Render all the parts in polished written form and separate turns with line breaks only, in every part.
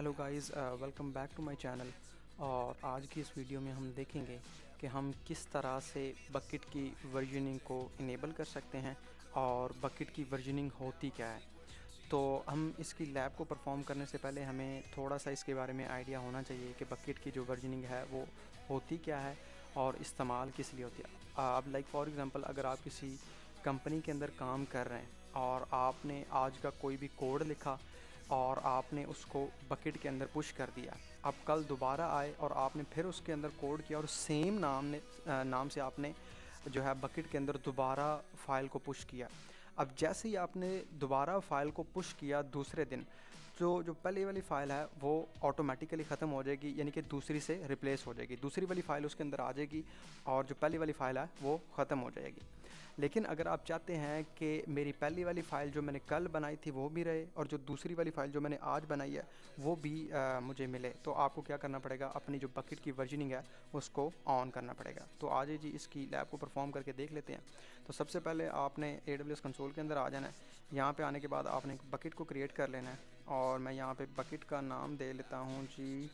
Hello guys, welcome back to my channel. اور آج کی اس ویڈیو میں ہم دیکھیں گے کہ ہم کس طرح سے بکٹ کی ورژننگ کو انیبل کر سکتے ہیں اور بکٹ کی ورژننگ ہوتی کیا ہے. تو ہم اس کی لیب کو پرفارم کرنے سے پہلے ہمیں تھوڑا سا اس کے بارے میں آئیڈیا ہونا چاہیے کہ بکٹ کی جو ورژننگ ہے وہ ہوتی کیا ہے اور استعمال کس لیے ہوتی ہے. اب لائک فار ایگزامپل، اگر آپ کسی کمپنی کے اندر کام کر رہے ہیں اور آپ نے آج کا کوئی بھی کوڈ لکھا اور آپ نے اس کو بکٹ کے اندر پش کر دیا. اب کل دوبارہ آئے اور آپ نے پھر اس کے اندر کوڈ کیا اور سیم نام سے آپ نے جو ہے بکٹ کے اندر دوبارہ فائل کو پش کیا. اب جیسے ہی آپ نے دوبارہ فائل کو پش کیا دوسرے دن، جو پہلی والی فائل ہے وہ آٹومیٹیکلی ختم ہو جائے گی، یعنی کہ دوسری سے ریپلیس ہو جائے گی. دوسری والی فائل اس کے اندر آ جائے گی اور جو پہلی والی فائل ہے وہ ختم ہو جائے گی. لیکن اگر آپ چاہتے ہیں کہ میری پہلی والی فائل جو میں نے کل بنائی تھی وہ بھی رہے اور جو دوسری والی فائل جو میں نے آج بنائی ہے وہ بھی مجھے ملے، تو آپ کو کیا کرنا پڑے گا؟ اپنی جو بکٹ کی ورژننگ ہے اس کو آن کرنا پڑے گا. تو آج جی اس کی لیب کو پرفارم کر کے دیکھ لیتے ہیں. تو سب سے پہلے آپ نے AWS کنسول کے اندر آ جانا ہے. یہاں پہ آنے کے بعد آپ نے ایک بکٹ کو کریٹ کر لینا ہے اور میں یہاں پہ بکٹ کا نام دے لیتا ہوں جی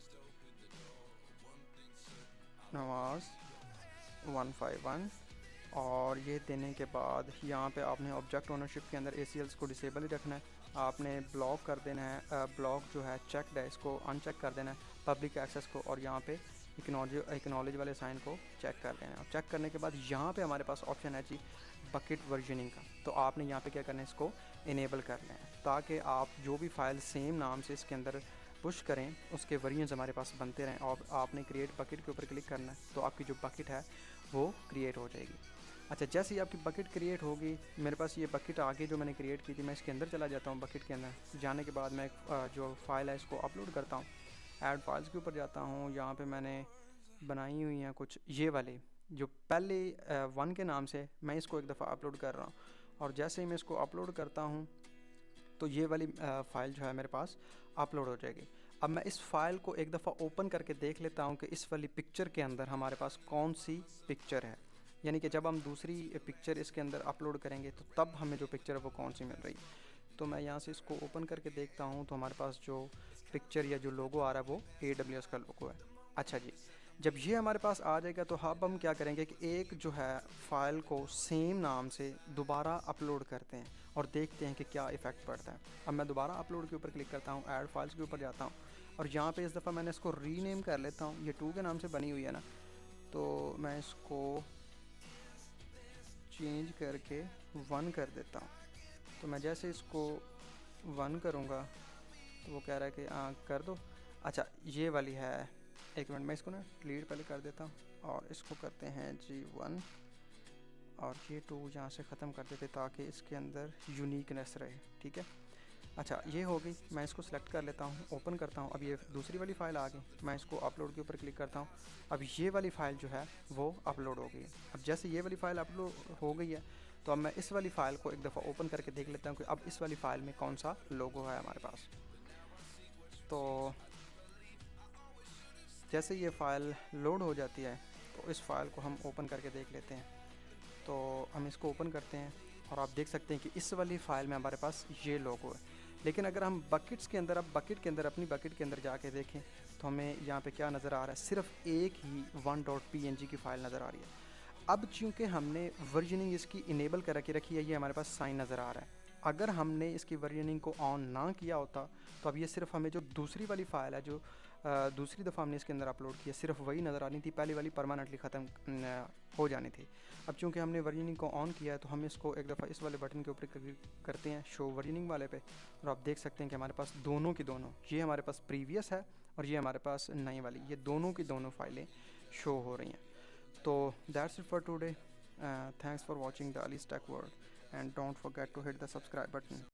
نواز 151. اور یہ دینے کے بعد یہاں پہ آپ نے آبجیکٹ اونرشپ کے اندر ACLs کو ڈسیبل ہی رکھنا ہے. آپ نے بلاک کر دینا ہے، بلاک جو ہے چیکڈ ہے اس کو ان چیک کر دینا ہے، پبلک ایکسیس کو، اور یہاں پہ اکنالج والے سائن کو چیک کر دینا ہے. اور چیک کرنے کے بعد یہاں پہ ہمارے پاس آپشن ہے جی بکٹ ورژننگ کا. تو آپ نے یہاں پہ کیا کرنا ہے؟ اس کو انیبل کر لیں تاکہ آپ جو بھی فائل سیم نام سے اس کے اندر پش کریں اس کے ورژنز ہمارے پاس بنتے رہیں. اور آپ نے کریٹ بکٹ کے اوپر کلک کرنا ہے تو آپ کی جو بکٹ ہے وہ کریٹ ہو جائے گی. اچھا، جیسے ہی آپ کی بکٹ کریٹ ہوگی، میرے پاس یہ بکٹ آگے جو میں نے کریٹ کی تھی، میں اس کے اندر چلا جاتا ہوں. بکٹ کے اندر جانے کے بعد میں جو فائل ہے اس کو اپلوڈ کرتا ہوں. ایڈ فائلز کے اوپر جاتا ہوں. یہاں پہ میں نے بنائی ہوئی ہیں کچھ یہ والے جو پہلے 1 کے نام سے، میں اس کو ایک دفعہ اپلوڈ کر رہا ہوں. اور جیسے ہی میں اس کو اپلوڈ کرتا ہوں تو یہ والی فائل جو ہے میرے پاس اپلوڈ ہو جائے گی. اب میں اس فائل کو ایک دفعہ اوپن کر کے دیکھ لیتا ہوں کہ اس والی پکچر کے اندر ہمارے پاس کون سی پکچر ہے. یعنی کہ جب ہم دوسری پکچر اس کے اندر اپلوڈ کریں گے تو تب ہمیں جو پکچر ہے وہ کون سی مل رہی. تو میں یہاں سے اس کو اوپن کر کے دیکھتا ہوں تو ہمارے پاس جو پکچر یا جو لوگو آ رہا ہے وہ AWS کا لوگو ہے. اچھا جی، جب یہ ہمارے پاس آ جائے گا تو اب ہم کیا کریں گے کہ ایک جو ہے فائل کو سیم نام سے دوبارہ اپلوڈ کرتے ہیں اور دیکھتے ہیں کہ کیا ایفیکٹ پڑتا ہے. اب میں دوبارہ اپلوڈ کے اوپر کلک کرتا ہوں، ایڈ فائلز کے اوپر جاتا ہوں اور یہاں پہ اس دفعہ میں نے اس کو ری نیم کر لیتا ہوں. یہ 2 کے نام سے بنی ہوئی ہے نا، تو میں اس کو چینج کر کے 1 کر دیتا ہوں. تو میں جیسے اس کو 1 کروں گا تو وہ کہہ رہا ہے کہ کر دو. اچھا، یہ والی ہے. ایک منٹ میں اس کو نا ڈیلیٹ پہلے کر دیتا ہوں اور اس کو کرتے ہیں جی 1 اور یہ 2 یہاں سے ختم کر دیتے تاکہ اس کے اندر یونیکنیس رہے. ٹھیک ہے. اچھا، یہ ہو گئی. میں اس کو سلیکٹ کر لیتا ہوں، اوپن کرتا ہوں. اب یہ دوسری والی فائل آ گئی. میں اس کو اپلوڈ کے اوپر کلک کرتا ہوں. اب یہ والی فائل جو ہے وہ اپلوڈ ہو گئی ہے. اب جیسے یہ والی فائل اپلوڈ ہو گئی ہے تو اب میں اس والی فائل کو ایک دفعہ اوپن کر کے دیکھ لیتا ہوں کہ اب اس والی فائل میں کون سا لوگو ہے ہمارے پاس. تو جیسے یہ فائل لوڈ ہو جاتی ہے تو اس فائل کو ہم اوپن کر کے دیکھ لیتے ہیں. تو ہم اس کو اوپن کرتے ہیں اور آپ دیکھ سکتے ہیں کہ اس والی فائل میں ہمارے پاس یہ لوگو ہے. لیکن اگر ہم بکٹس کے اندر اپنی بکٹ کے اندر جا کے دیکھیں تو ہمیں یہاں پہ کیا نظر آ رہا ہے؟ صرف ایک ہی 1.png کی فائل نظر آ رہی ہے. اب چونکہ ہم نے ورژننگ اس کی انیبل کر کے رکھی ہے، یہ ہمارے پاس سائن نظر آ رہا ہے. اگر ہم نے اس کی ورژننگ کو آن نہ کیا ہوتا تو اب یہ صرف ہمیں جو دوسری والی فائل ہے جو دوسری دفعہ ہم نے اس کے اندر اپلوڈ کیا، صرف وہی نظر آنی تھی. پہلی والی پرماننٹلی ختم ہو جانی تھی. اب چونکہ ہم نے ورژننگ کو آن کیا ہے تو ہم اس کو ایک دفعہ اس والے بٹن کے اوپر کلک کرتے ہیں، شو ورژننگ والے پہ، اور آپ دیکھ سکتے ہیں کہ ہمارے پاس دونوں کی دونوں، یہ ہمارے پاس پریویس ہے اور یہ ہمارے پاس نئی والی، یہ دونوں کی دونوں فائلیں شو ہو رہی ہیں. تو that's it for today. Thanks for watching the Ali's Tech World and don't forget to hit the subscribe button.